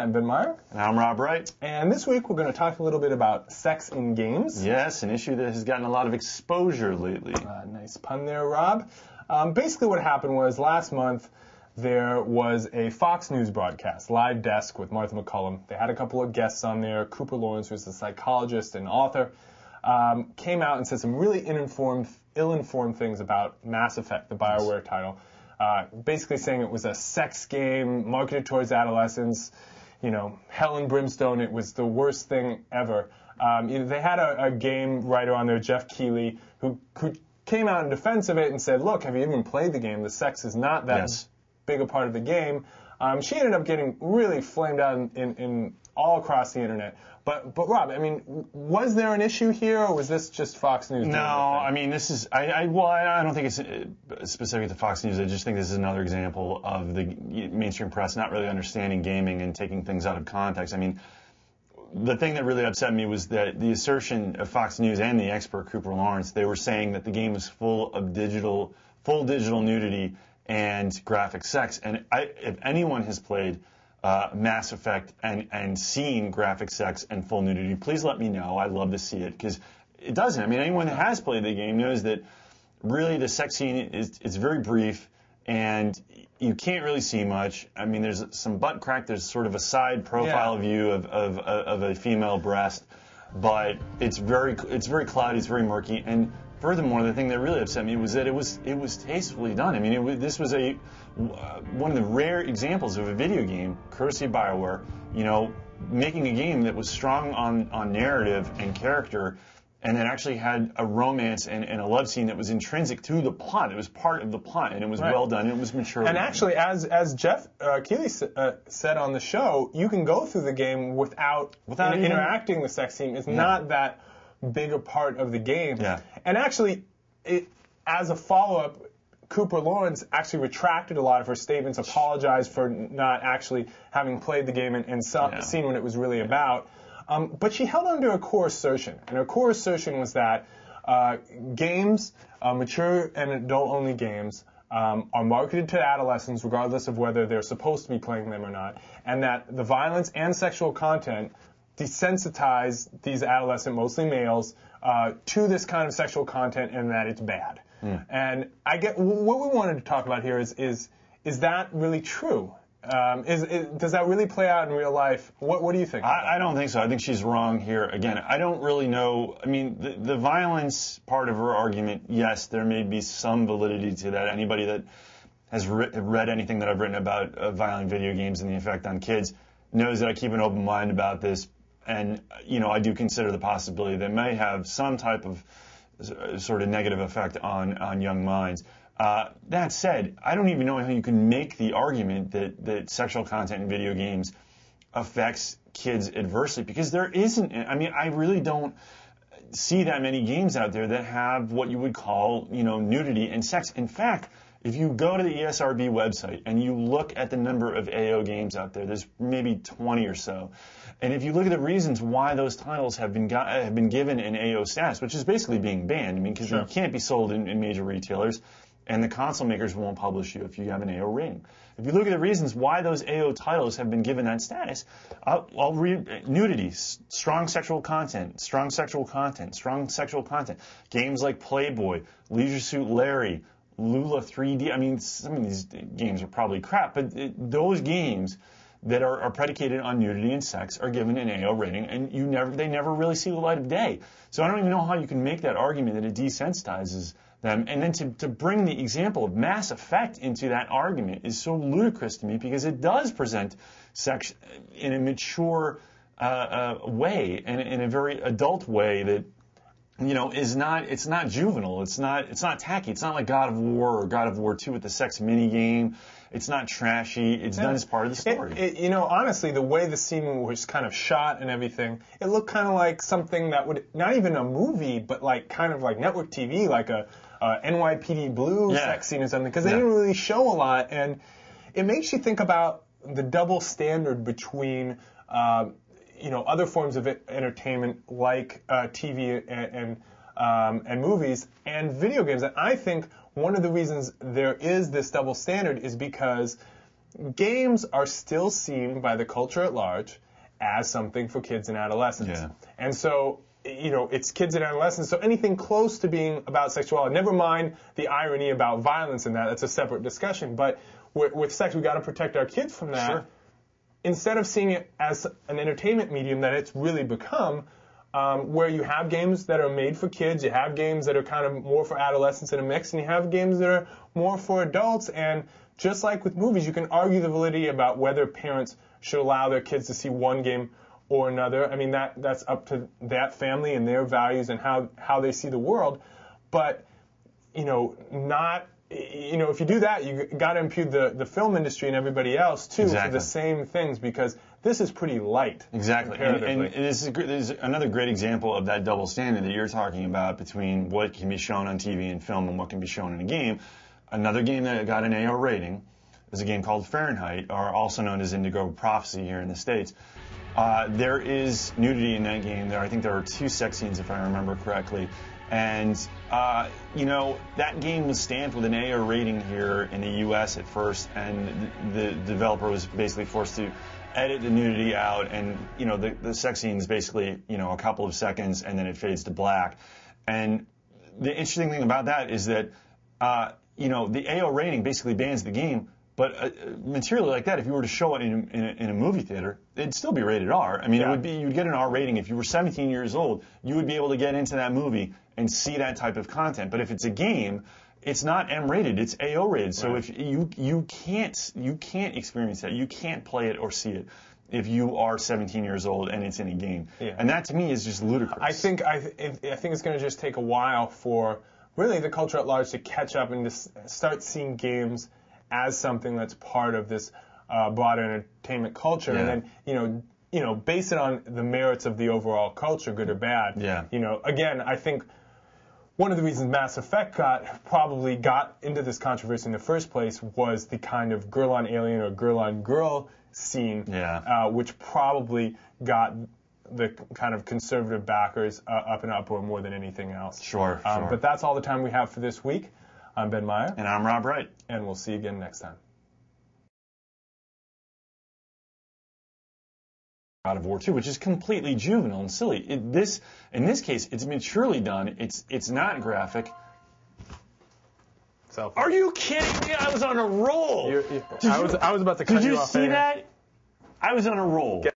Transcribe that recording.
I'm Ben Meyer. And I'm Rob Wright. And this week we're going to talk a little bit about sex in games. Yes, an issue that has gotten a lot of exposure lately. Nice pun there, Rob. Basically what happened was last month there was a Fox News broadcast, Live Desk with Martha McCullum. They had a couple of guests on there. Cooper Lawrence, who's a psychologist and author, came out and said some really ill-informed things about Mass Effect, the BioWare title. Basically saying it was a sex game marketed towards adolescents, hell and brimstone. It was the worst thing ever. They had a game writer on there, Jeff Keighley, who came out in defense of it and said, look, have you even played the game? The sex is not that big a part of the game. She ended up getting really flamed out in all across the internet. But Rob, I mean, was there an issue here, or was this just Fox News? No, I mean, this is, I don't think it's specific to Fox News. I just think this is another example of the mainstream press not really understanding gaming and taking things out of context. I mean, the thing that really upset me was that the assertion of Fox News and the expert Cooper Lawrence, they were saying that the game was full digital nudity and graphic sex. And if anyone has played Mass Effect and seen graphic sex and full nudity, please let me know. I'd love to see it, because it doesn't. I mean, anyone that has played the game knows that really the sex scene is very brief and you can't really see much. I mean, there's some butt crack. There's sort of a side profile view of a female breast, but it's very cloudy. It's very murky. And furthermore, the thing that really upset me was that it was tastefully done. I mean, this was one of the rare examples of a video game, courtesy of BioWare, making a game that was strong on narrative and character, and that actually had a romance and a love scene that was intrinsic to the plot. It was part of the plot, and it was well done. It was mature. And actually, as Jeff Keighley said on the show, you can go through the game without interacting with sex scene. It's not that big a part of the game. Yeah. And actually, as a follow-up, Cooper Lawrence actually retracted a lot of her statements, apologized for not actually having played the game and seen what it was really about. But she held on to a core assertion, and her core assertion was that games, mature and adult-only games, are marketed to adolescents regardless of whether they're supposed to be playing them or not, and that the violence and sexual content desensitize these adolescent, mostly males, to this kind of sexual content, and that it's bad. And what we wanted to talk about here is that really true? Does that really play out in real life? What do you think? I don't think so. I think she's wrong here. Again, I don't really know. I mean, the violence part of her argument, yes, there may be some validity to that. Anybody that has read anything that I've written about violent video games and the effect on kids knows that I keep an open mind about this. And, I do consider the possibility that it may have some type of sort of negative effect on young minds. That said, I don't even know how you can make the argument that sexual content in video games affects kids adversely, because there isn't. I mean, I really don't see that many games out there that have what you would call, nudity and sex. In fact, if you go to the ESRB website and you look at the number of AO games out there, there's maybe 20 or so. And if you look at the reasons why those titles have been given an AO status, which is basically being banned, I mean, because you can't be sold in major retailers, and the console makers won't publish you if you have an AO rating. If you look at the reasons why those AO titles have been given that status, I'll read nudity, strong sexual content, strong sexual content, strong sexual content. Games like Playboy, Leisure Suit Larry, Lula 3D. I mean, some of these games are probably crap, but those games that are predicated on nudity and sex are given an AO rating, and they never really see the light of day. So I don't even know how you can make that argument that it desensitizes them. And then to bring the example of Mass Effect into that argument is so ludicrous to me, because it does present sex in a mature way, and in a very adult way that it's not juvenile. It's not tacky. It's not like God of War or God of War 2 with the sex mini game. It's not trashy. It's done as part of the story. Honestly, the way the scene was kind of shot and everything, it looked kind of like something that would, not even a movie, but like kind of like network TV, like a NYPD Blue sex scene or something, because they didn't really show a lot. And it makes you think about the double standard between other forms of entertainment like TV and movies and video games. And I think one of the reasons there is this double standard is because games are still seen by the culture at large as something for kids and adolescents. Yeah. And so, it's kids and adolescents, so anything close to being about sexuality, never mind the irony about violence in that's a separate discussion, but with sex, we got to protect our kids from that. Sure. Instead of seeing it as an entertainment medium that it's really become, where you have games that are made for kids, you have games that are kind of more for adolescents in a mix, and you have games that are more for adults. And just like with movies, you can argue the validity about whether parents should allow their kids to see one game or another. I mean, that's up to that family and their values and how they see the world. But, if you do that, you got to impute the film industry and everybody else, too, Exactly. for the same things, because this is pretty light. Exactly. And this is another great example of that double standard that you're talking about between what can be shown on TV and film and what can be shown in a game. Another game that got an AO rating is a game called Fahrenheit, or also known as Indigo Prophecy here in the States. There is nudity in that game. I think there are 2 sex scenes, if I remember correctly. And, that game was stamped with an AO rating here in the U.S. at first, and the developer was basically forced to edit the nudity out, and, the sex scene is basically, a couple of seconds, and then it fades to black. And the interesting thing about that is that, the AO rating basically bans the game, but material like that, if you were to show it in a movie theater, it'd still be rated R. I mean, you'd get an R rating. If you were 17 years old, you would be able to get into that movie and see that type of content. But if it's a game, it's not M rated, it's AO rated. So if you can't experience that, you can't play it or see it if you are 17 years old and it's in a game. Yeah. And that to me is just ludicrous. I think it's going to just take a while for really the culture at large to catch up and to start seeing games as something that's part of this broader entertainment culture, and then base it on the merits of the overall culture, good or bad. Yeah. Again, I think one of the reasons Mass Effect probably got into this controversy in the first place was the kind of girl on alien or girl on girl scene, which probably got the kind of conservative backers up in uproar more than anything else. Sure. But that's all the time we have for this week. I'm Ben Meyer. And I'm Rob Wright. And we'll see you again next time. God of War 2, which is completely juvenile and silly. In this case, it's maturely done. It's not graphic. Are you kidding me? I was on a roll. I was about to cut you off. Did you see that? I was on a roll.